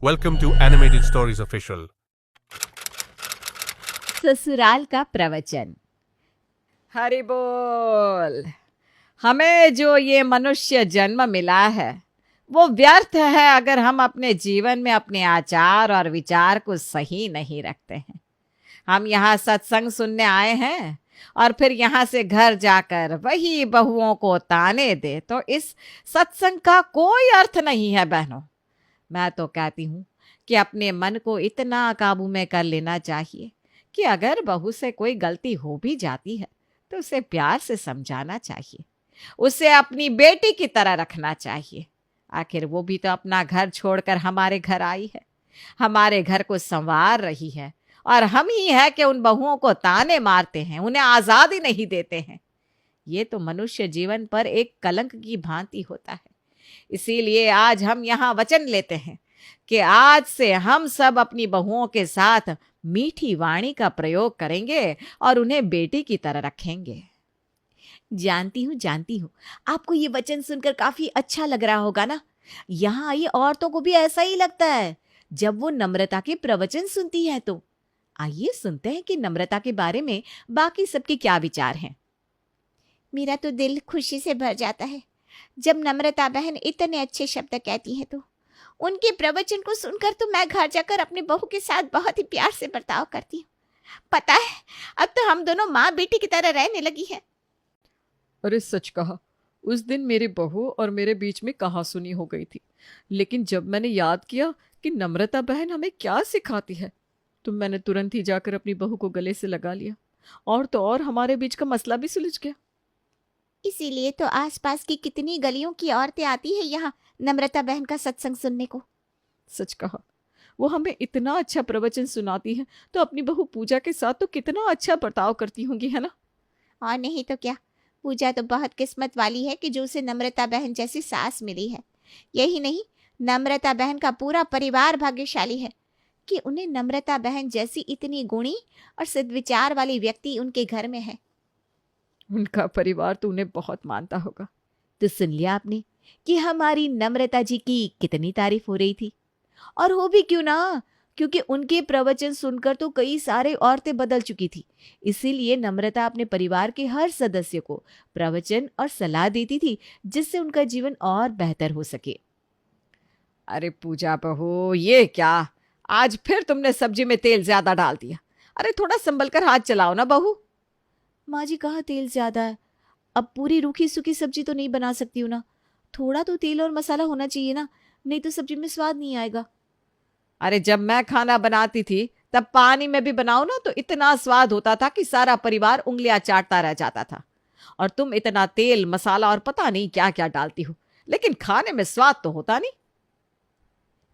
Welcome to Animated Stories Official. ससुराल का प्रवचन। हरि बोल। हमें जो ये मनुष्य जन्म मिला है वो व्यर्थ है अगर हम अपने जीवन में अपने आचार और विचार को सही नहीं रखते हैं। हम यहाँ सत्संग सुनने आए हैं और फिर यहाँ से घर जाकर वही बहुओं को ताने दे तो इस सत्संग का कोई अर्थ नहीं है बहनों। मैं तो कहती हूँ कि अपने मन को इतना काबू में कर लेना चाहिए कि अगर बहू से कोई गलती हो भी जाती है तो उसे प्यार से समझाना चाहिए, उसे अपनी बेटी की तरह रखना चाहिए। आखिर वो भी तो अपना घर छोड़कर हमारे घर आई है, हमारे घर को संवार रही है, और हम ही है कि उन बहुओं को ताने मारते हैं, उन्हें आजादी नहीं देते हैं। ये तो मनुष्य जीवन पर एक कलंक की भांति होता है। इसीलिए आज हम यहाँ वचन लेते हैं कि आज से हम सब अपनी बहुओं के साथ मीठी वाणी का प्रयोग करेंगे और उन्हें बेटी की तरह रखेंगे। जानती हूँ आपको ये वचन सुनकर काफी अच्छा लग रहा होगा ना। यहाँ आई औरतों को भी ऐसा ही लगता है जब वो नम्रता के प्रवचन सुनती है। तो आइए सुनते हैं कि नम्रता के बारे में बाकी सबके क्या विचार हैं। मेरा तो दिल खुशी से भर जाता है जब नम्रता बहन इतने अच्छे शब्द कहती है। तो उनके प्रवचन को सुनकर तो मैं घर जाकर अपनी बहू के साथ बहुत ही प्यार से बर्ताव करती हूँ। पता है, अब तो हम दोनों माँ बेटी की तरह रहने लगी है। अरे सच कहा, उस दिन मेरी बहू और मेरे बीच में कहासुनी हो गई थी, लेकिन जब मैंने याद किया कि नम्रता बहन हमें क्या सिखाती है तो मैंने तुरंत ही जाकर अपनी बहू को गले से लगा लिया, और तो और हमारे बीच का मसला भी सुलझ गया। इसीलिए तो आसपास की कितनी गलियों की औरतें आती है यहाँ नम्रता बहन का सत्संग सुनने को। सच कहा, वो हमें इतना अच्छा प्रवचन सुनाती है तो अपनी बहू पूजा के साथ तो कितना अच्छा बर्ताव करती होंगी, है ना? और नहीं तो क्या, पूजा तो बहुत किस्मत वाली है कि जो उसे नम्रता बहन जैसी सास मिली है। यही नहीं, नम्रता बहन का पूरा परिवार भाग्यशाली है कि उन्हें नम्रता बहन जैसी इतनी गुणी और सद्विचार वाली व्यक्ति उनके घर में है। उनका परिवार तो उन्हें बहुत मानता होगा। तो सुन लिया आपने कि हमारी नम्रता जी की कितनी तारीफ हो रही थी। और हो भी क्यों ना, क्योंकि उनके प्रवचन सुनकर तो कई सारे औरतें बदल चुकी थी। इसीलिए नम्रता अपने परिवार के हर सदस्य को प्रवचन और सलाह देती थी जिससे उनका जीवन और बेहतर हो सके। अरे पूजा बहू, ये क्या, आज फिर तुमने सब्जी में तेल ज्यादा डाल दिया। अरे थोड़ा संभल कर हाथ चलाओ ना बहू। माँ जी, कहाँ तेल ज्यादा है, अब पूरी रूखी सूखी सब्जी तो नहीं बना सकती हूँ ना। थोड़ा तो तेल और मसाला होना चाहिए ना, नहीं तो सब्जी में स्वाद नहीं आएगा। अरे जब मैं खाना बनाती थी तब पानी में भी बनाओ ना तो इतना स्वाद होता था कि सारा परिवार उंगलियां चाटता रह जाता था, और तुम इतना तेल मसाला और पता नहीं क्या क्या डालती हो, लेकिन खाने में स्वाद तो होता नहीं।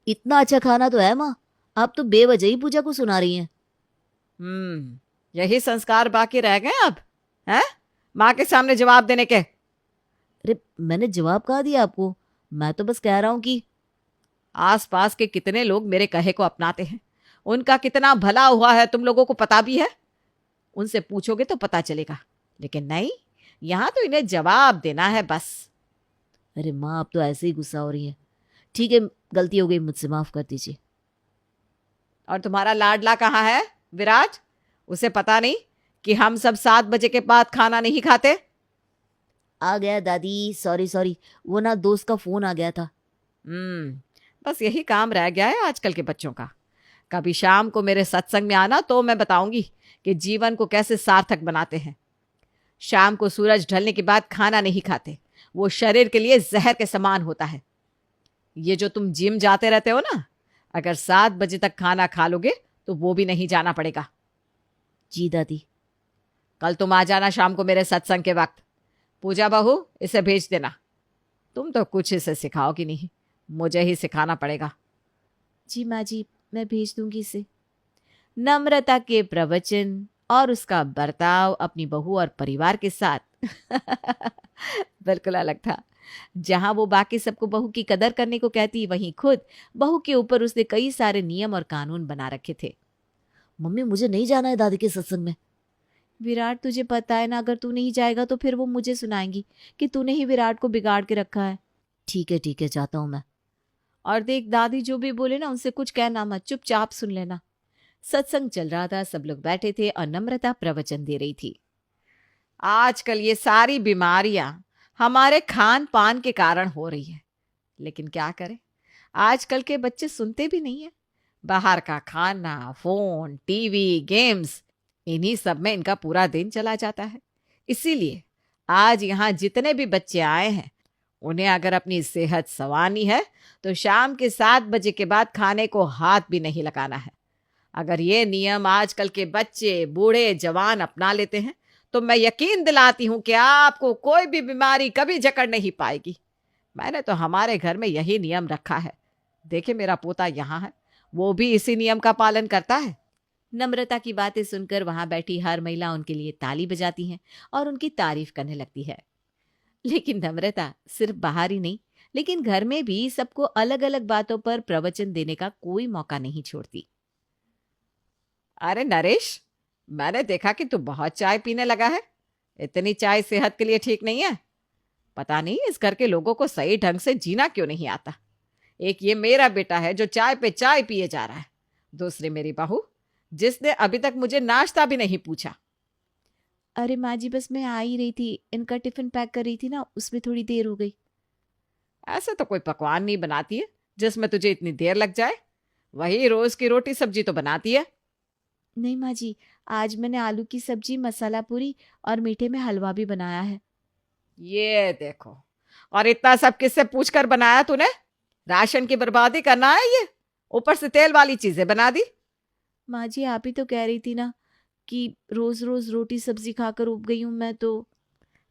इतना अच्छा खाना तो है माँ, आप तो बेवजह ही पूजा को सुना रही हैं। यही संस्कार बाकी रह गए अब, हैं? माँ के सामने जवाब देने के। अरे मैंने जवाब कहाँ दिया आपको, मैं तो बस कह रहा हूँ कि आसपास के कितने लोग मेरे कहे को अपनाते हैं, उनका कितना भला हुआ है तुम लोगों को पता भी है। उनसे पूछोगे तो पता चलेगा, लेकिन नहीं, यहाँ तो इन्हें जवाब देना है बस। अरे माँ, आप तो ऐसे ही गुस्सा हो रही हैं। ठीक है, गलती हो गई, मुझसे माफ कर दीजिए। और तुम्हारा लाडला कहाँ है, विराज? उसे पता नहीं कि हम सब 7 बजे के बाद खाना नहीं खाते? आ गया दादी, सॉरी, वो ना दोस्त का फोन आ गया था। बस यही काम रह गया है आजकल के बच्चों का। कभी शाम को मेरे सत्संग में आना तो मैं बताऊंगी कि जीवन को कैसे सार्थक बनाते हैं। शाम को सूरज ढलने के बाद खाना नहीं खाते, वो शरीर के लिए जहर के समान होता है। ये जो तुम जिम जाते रहते हो ना, अगर 7 बजे तक खाना खा लोगे तो वो भी नहीं जाना पड़ेगा। जी दादी। कल तुम आ जाना शाम को मेरे सत्संग के वक्त। पूजा बहू, इसे भेज देना। तुम तो कुछ इसे सिखाओगी नहीं, मुझे ही सिखाना पड़ेगा। जी माँ जी, मैं भेज दूंगी इसे। नम्रता के प्रवचन और उसका बर्ताव अपनी बहू और परिवार के साथ बिल्कुल अलग था। जहां वो बाकी सबको बहू की कदर करने को कहती, वहीं खुद बहू के ऊपर उसने कई सारे नियम और कानून बना रखे थे। मम्मी, मुझे नहीं जाना है दादी के सत्संग में। विराट, तुझे पता है ना, अगर तू नहीं जाएगा तो फिर वो मुझे सुनाएंगी कि तूने ही विराट को बिगाड़ के रखा है। ठीक है, जाता हूँ मैं। और देख दादी जो भी बोले ना उनसे कुछ कहना मत, चुपचाप सुन लेना। सत्संग चल रहा था, सब लोग बैठे थे और नम्रता प्रवचन दे रही थी। आजकल ये सारी बीमारियां हमारे खान पान के कारण हो रही है, लेकिन क्या करें, आजकल के बच्चे सुनते भी नहीं है। बाहर का खाना, फोन, टीवी, गेम्स, इन्हीं सब में इनका पूरा दिन चला जाता है। इसीलिए आज यहाँ जितने भी बच्चे आए हैं, उन्हें अगर अपनी सेहत संवारनी है तो शाम के 7 बजे के बाद खाने को हाथ भी नहीं लगाना है। अगर ये नियम आजकल के बच्चे, बूढ़े, जवान अपना लेते हैं तो मैं यकीन दिलाती हूं कि आपको कोई भी बीमारी कभी जकड़ नहीं पाएगी। मैंने तो हमारे घर में यही नियम रखा है। देखे मेरा पोता यहाँ है, वो भी इसी नियम का पालन करता है। नम्रता की बातें सुनकर वहां बैठी हर महिला उनके लिए ताली बजाती है और उनकी तारीफ करने लगती है। लेकिन नम्रता सिर्फ बाहर ही नहीं, लेकिन घर में भी सबको अलग अलग बातों पर प्रवचन देने का कोई मौका नहीं छोड़ती। अरे नरेश, मैंने देखा कि तू बहुत चाय पीने लगा है। इतनी चाय सेहत के लिए ठीक नहीं है। पता नहीं इस घर के लोगों को सही ढंग से जीना क्यों नहीं आता। एक ये मेरा बेटा है जो चाय पे चाय पिए जा रहा है, दूसरी मेरी बहू जिसने अभी तक मुझे नाश्ता भी नहीं पूछा। अरे माँ जी, बस मैं आ ही रही थी, इनका टिफिन पैक कर रही थी ना, उसमें थोड़ी देर हो गई। ऐसे तो कोई पकवान नहीं बनाती है जिसमें तुझे इतनी देर लग जाए। वही रोज की रोटी सब्जी तो बनाती है। नहीं माँ जी, आज मैंने आलू की सब्जी, मसाला पूरी और मीठे में हलवा भी बनाया है। ये देखो, और इतना सब किससे पूछकर बनाया तूने? राशन की बर्बादी करना है ये, ऊपर से तेल वाली चीजें बना दी। माँ जी, आप ही तो कह रही थी ना कि रोज रोज रोटी सब्जी खाकर उब गई हूँ मैं तो।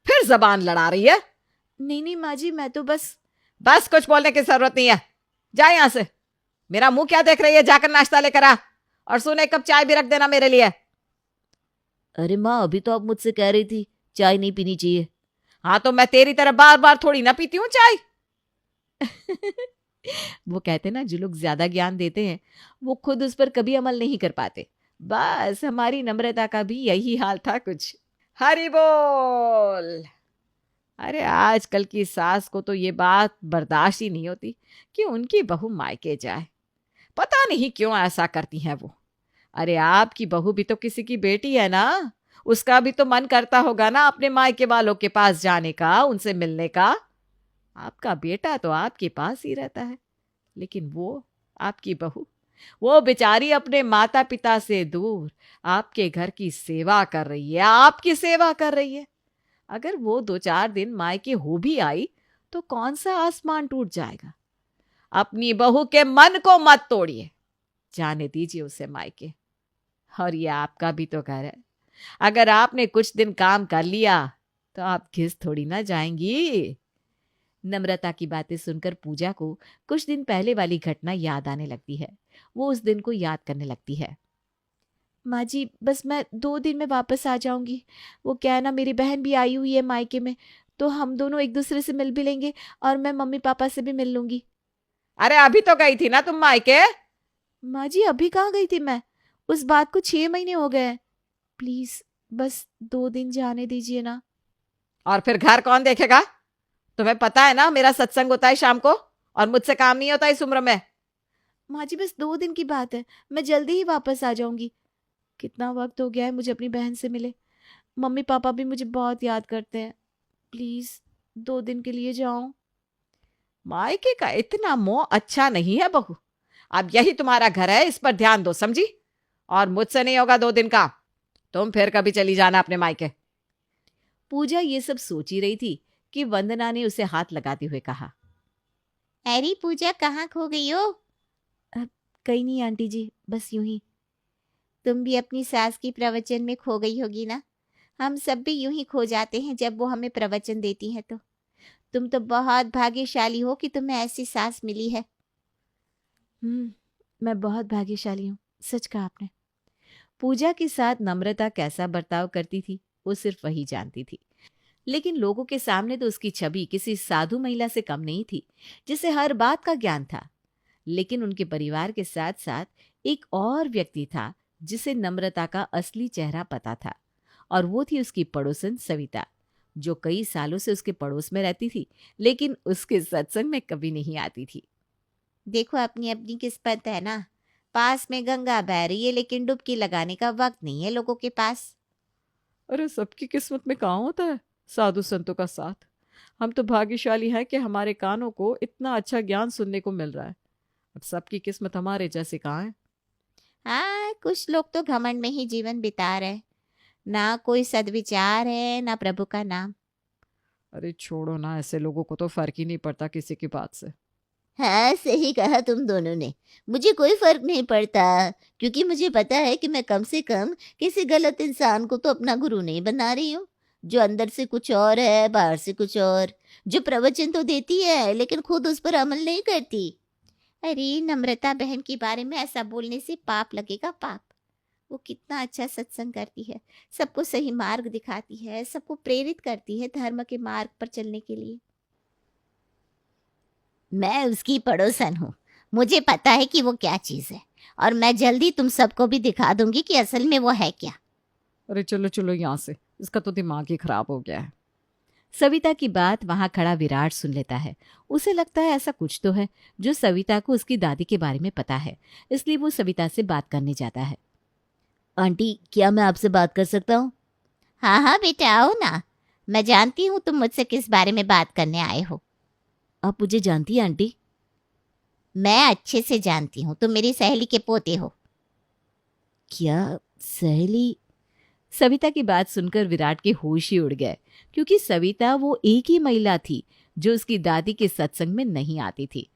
फिर जबान लड़ा रही है। नहीं नहीं माँ जी, मैं तो बस कुछ बोलने की जरूरत नहीं है। जा यहां से। मेरा मुंह क्या देख रही है? जाकर नाश्ता लेकर आ, और सुन, 1 कप चाय भी रख देना मेरे लिए। अरे माँ, अभी तो आप मुझसे कह रही थी चाय नहीं पीनी चाहिए। हाँ तो मैं तेरी तरह बार बार थोड़ी ना पीती हूँ चाय। वो कहते ना, जो लोग ज्यादा ज्ञान देते हैं वो खुद उस पर कभी अमल नहीं कर पाते। बस हमारी नम्रता का भी यही हाल था कुछ। हरि बोल। अरे आजकल की सास को तो ये बात बर्दाश्त ही नहीं होती कि उनकी बहू मायके जाए। पता नहीं क्यों ऐसा करती हैं वो। अरे आपकी बहू भी तो किसी की बेटी है ना, उसका भी तो मन करता होगा ना अपने मायके वालों के पास जाने का, उनसे मिलने का। आपका बेटा तो आपके पास ही रहता है, लेकिन वो आपकी बहू, वो बेचारी अपने माता पिता से दूर आपके घर की सेवा कर रही है, आपकी सेवा कर रही है। अगर वो 2-4 दिन मायके हो भी आई तो कौन सा आसमान टूट जाएगा। अपनी बहू के मन को मत तोड़िए, जाने दीजिए उसे मायके। और ये आपका भी तो घर है। अगर आपने कुछ दिन काम कर लिया तो आप घिस थोड़ी ना जाएंगी। नम्रता की बातें सुनकर पूजा को कुछ दिन पहले वाली घटना याद आने लगती है। वो उस दिन को याद करने लगती है। माँ जी, बस मैं 2 दिन में वापस आ जाऊंगी। वो क्या है ना, मेरी बहन भी आई हुई है मायके में, तो हम दोनों एक दूसरे से मिल भी लेंगे और मैं मम्मी पापा से भी मिल लूंगी। अरे अभी तो गई थी ना तुम मायके। माँ जी, अभी कहाँ गई थी मैं? उस बात को 6 महीने हो गए हैं। प्लीज बस 2 दिन जाने दीजिए ना। और फिर घर कौन देखेगा? तुम्हें पता है ना मेरा सत्संग होता है शाम को, और मुझसे काम नहीं होता इस उम्र में। माँ जी, बस 2 दिन की बात है, मैं जल्दी ही वापस आ जाऊंगी। कितना वक्त हो गया है मुझे अपनी बहन से मिले। मम्मी पापा भी मुझे बहुत याद करते हैं। प्लीज 2 दिन के लिए जाओ। मायके का इतना मोह अच्छा नहीं है बहू। अब यही तुम्हारा घर है, इस पर ध्यान दो, समझी? और मुझसे नहीं होगा 2 दिन का। तुम फिर कभी चली जाना अपने मायके। पूजा ये सब सोच ही रही थी कि वंदना ने उसे हाथ लगाते हुए कहा, अरे पूजा, कहाँ खो गई हो? कहीं नहीं आंटी जी, बस यूं ही। तुम भी अपनी सास की प्रवचन में खो गई होगी ना। हम सब भी यूं ही खो जाते हैं जब वो हमें प्रवचन देती है। तो तुम तो बहुत भाग्यशाली हो कि तुम्हें ऐसी सास मिली है। मैं बहुत भाग्यशाली हूँ, सच कहा आपने। पूजा के साथ नम्रता कैसा बर्ताव करती थी वो सिर्फ वही जानती थी, लेकिन लोगों के सामने तो उसकी छवि किसी साधु महिला से कम नहीं थी जिसे हर बात का ज्ञान था। लेकिन उनके परिवार के साथ साथ एक और व्यक्ति था जिसे नम्रता का असली चेहरा पता था, और वो थी उसकी पड़ोसन सविता, जो कई सालों से उसके पड़ोस में रहती थी लेकिन उसके सत्संग में कभी नहीं आती थी। देखो अपनी अपनी किस्मत है ना, पास में गंगा बह रही है लेकिन डुबकी लगाने का वक्त नहीं है लोगों के पास। अरे सबकी किस्मत में कहाँ होता है साधु संतों का साथ। हम तो भाग्यशाली हैं कि हमारे कानों को इतना अच्छा ज्ञान सुनने को मिल रहा है। अब सबकी किस्मत हमारे जैसे कहाँ है। हाँ, कुछ लोग तो घमंड में ही जीवन बिता रहे, ना कोई सद्विचार है ना प्रभु का नाम। अरे छोड़ो ना, ऐसे लोगों को तो फर्क ही नहीं पड़ता किसी की बात से। हाँ, सही कहा तुम दोनों ने। मुझे कोई फर्क नहीं पड़ता, क्योंकि मुझे पता है कि मैं कम से कम किसी गलत इंसान को तो अपना गुरु नहीं बना रही हूँ, जो अंदर से कुछ और है बाहर से कुछ और, जो प्रवचन तो देती है लेकिन खुद उस पर अमल नहीं करती। अरे नम्रता बहन के बारे में ऐसा बोलने से पाप लगेगा, पाप। वो कितना अच्छा सत्संग करती है, सबको सही मार्ग दिखाती है, सबको प्रेरित करती है धर्म के मार्ग पर चलने के लिए। मैं उसकी पड़ोसन हूँ, मुझे पता है कि वो क्या चीज़ है, और मैं जल्दी तुम सबको भी दिखा दूंगी कि असल में वो है क्या। अरे चलो चलो यहाँ से, इसका तो दिमाग ही खराब हो गया है। सविता की बात वहां खड़ा विराट सुन लेता है। उसे लगता है ऐसा कुछ तो है जो सविता को उसकी दादी के बारे में पता है, इसलिए वो सविता से बात करने जाता है। आंटी, क्या मैं आपसे बात कर सकता हूँ? हाँ हाँ बेटा, आओ ना। मैं जानती हूँ तुम मुझसे किस बारे में बात करने आए हो। आप मुझे जानती हैं आंटी? मैं अच्छे से जानती हूँ, तुम मेरी सहेली के पोते हो। क्या सहेली? सविता की बात सुनकर विराट के होश ही उड़ गए, क्योंकि सविता वो एक ही महिला थी जो उसकी दादी के सत्संग में नहीं आती थी।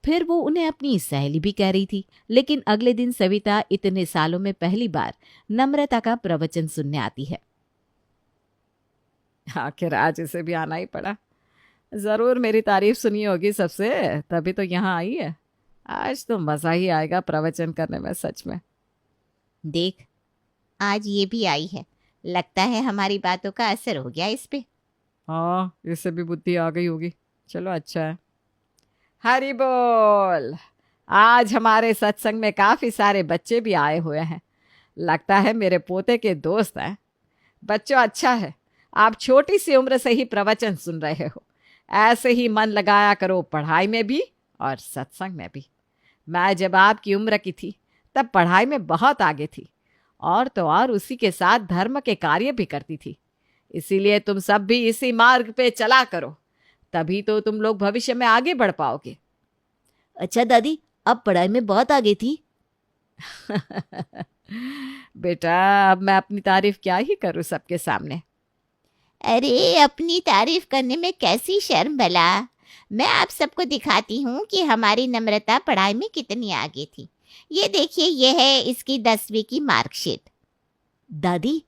फिर वो उन्हें अपनी सहेली भी कह रही थी। लेकिन अगले दिन सविता इतने सालों में पहली बार नम्रता का प्रवचन सुनने आती है। आखिर आज इसे भी आना ही पड़ा। जरूर मेरी तारीफ सुनी होगी सबसे, तभी तो यहाँ आई है। आज तो मजा ही आएगा प्रवचन करने में, सच में। देख, आज ये भी आई है, लगता है हमारी बातों का असर हो गया इस पे। हाँ, इससे भी बुद्धि आ गई होगी। चलो अच्छा है। हरि बोल। आज हमारे सत्संग में काफी सारे बच्चे भी आए हुए हैं, लगता है मेरे पोते के दोस्त हैं। बच्चों, अच्छा है आप छोटी सी उम्र से ही प्रवचन सुन रहे हो। ऐसे ही मन लगाया करो पढ़ाई में भी और सत्संग में भी। मैं जब आपकी उम्र की थी तब पढ़ाई में बहुत आगे थी, और तो और उसी के साथ धर्म के कार्य भी करती थी। इसीलिए तुम सब भी इसी मार्ग पे चला करो, तभी तो तुम लोग भविष्य में आगे बढ़ पाओगे। अच्छा दादी, अब पढ़ाई में बहुत आगे थी। बेटा, अब मैं अपनी तारीफ क्या ही करूं सबके सामने। अरे अपनी तारीफ करने में कैसी शर्म भला। मैं आप सबको दिखाती हूँ कि हमारी नम्रता पढ़ाई में कितनी आगे थी। ये देखिए, ये है इसकी 10वीं की मार्कशीट। दादी,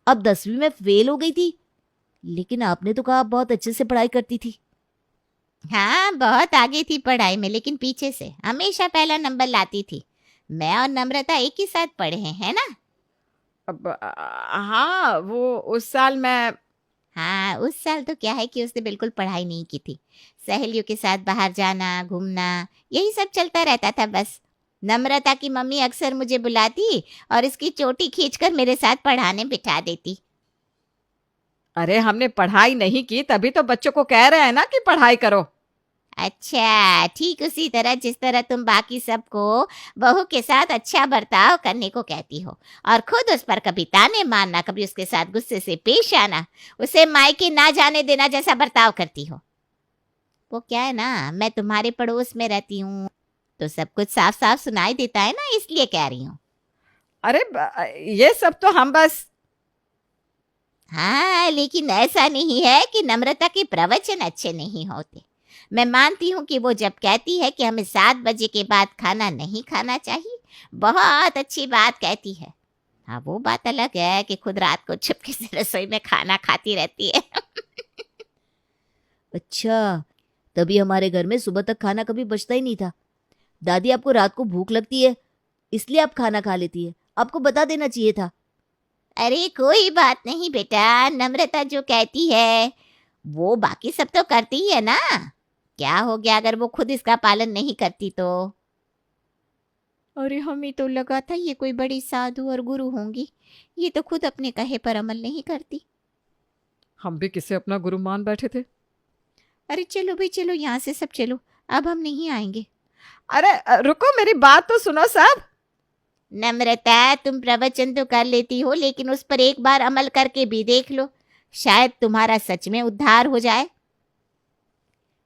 अब 10वीं में फेल हो गई थी, लेकिन आपने तो कहा आप बहुत अच्छे से पढ़ाई करती थी। हाँ, बहुत आगे थी पढ़ाई में, लेकिन पीछे से हमेशा पहला नंबर लाती थी। मैं और नम्रता एक ही साथ पढ़े हैं ना। अब हाँ, वो उस साल मैं हाँ, उस साल तो क्या है कि उसने बिल्कुल पढ़ाई नहीं की थी। सहेलियों के साथ बाहर जाना, घूमना, यही सब चलता रहता था बस। नम्रता की मम्मी अक्सर मुझे बुलाती और इसकी चोटी खींचकर मेरे साथ पढ़ाने बिठा देती। अरे हमने पढ़ाई नहीं की, तभी तो बच्चों को कह रहे हैं ना कि पढ़ाई करो। अच्छा, ठीक उसी तरह जिस तरह तुम बाकी सबको बहू के साथ अच्छा बर्ताव करने को कहती हो और खुद उस पर कभी ताने मारना, कभी उसके साथ गुस्से से पेश आना, उसे मायके ना जाने देना जैसा बर्ताव करती हो। वो क्या है ना, मैं तुम्हारे पड़ोस में रहती हूँ तो सब कुछ साफ साफ सुनाई देता है ना, इसलिए कह रही हूँ। अरे ये सब तो हम बस। हाँ, लेकिन ऐसा नहीं है कि नम्रता के प्रवचन अच्छे नहीं होते। मैं मानती हूँ कि वो जब कहती है कि हमें 7 बजे के बाद खाना नहीं खाना चाहिए, बहुत अच्छी बात कहती है। हाँ, वो बात अलग है कि खुद रात को चुपके से रसोई में खाना खाती रहती है। अच्छा, तभी हमारे घर में सुबह तक खाना कभी बचता ही नहीं था। दादी, आपको रात को भूख लगती है इसलिए आप खाना खा लेती है, आपको बता देना चाहिए था। अरे कोई बात नहीं बेटा, नम्रता जो कहती है वो बाकी सब तो करती ही है ना। क्या हो गया अगर वो खुद इसका पालन नहीं करती तो? अरे हमें तो लगा था ये कोई बड़ी साधु और गुरु होंगी, ये तो खुद अपने कहे पर अमल नहीं करती। हम भी किसे अपना गुरु मान बैठे थे। अरे चलो भाई चलो, यहाँ से सब चलो, अब हम नहीं आएंगे। अरे रुको, मेरी बात तो सुनो साहब। नम्रता, तुम प्रवचन तो कर लेती हो, लेकिन उस पर एक बार अमल करके भी देख लो, शायद तुम्हारा सच में उद्धार हो जाए।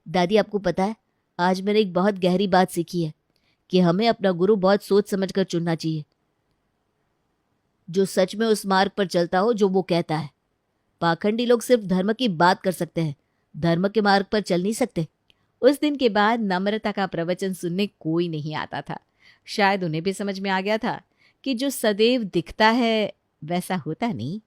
दादी, आपको पता है, आज मैंने एक बहुत गहरी बात सीखी है कि हमें अपना गुरु बहुत सोच समझकर चुनना चाहिए, जो सच में उस मार्ग पर चलता हो जो वो कहता है। पाखंडी लोग सिर्फ धर्म की बात कर सकते हैं, धर्म के मार्ग पर चल नहीं सकते। उस दिन के बाद नम्रता का प्रवचन सुनने कोई नहीं आता था। शायद उन्हें भी समझ में आ गया था कि जो सदैव दिखता है वैसा होता नहीं।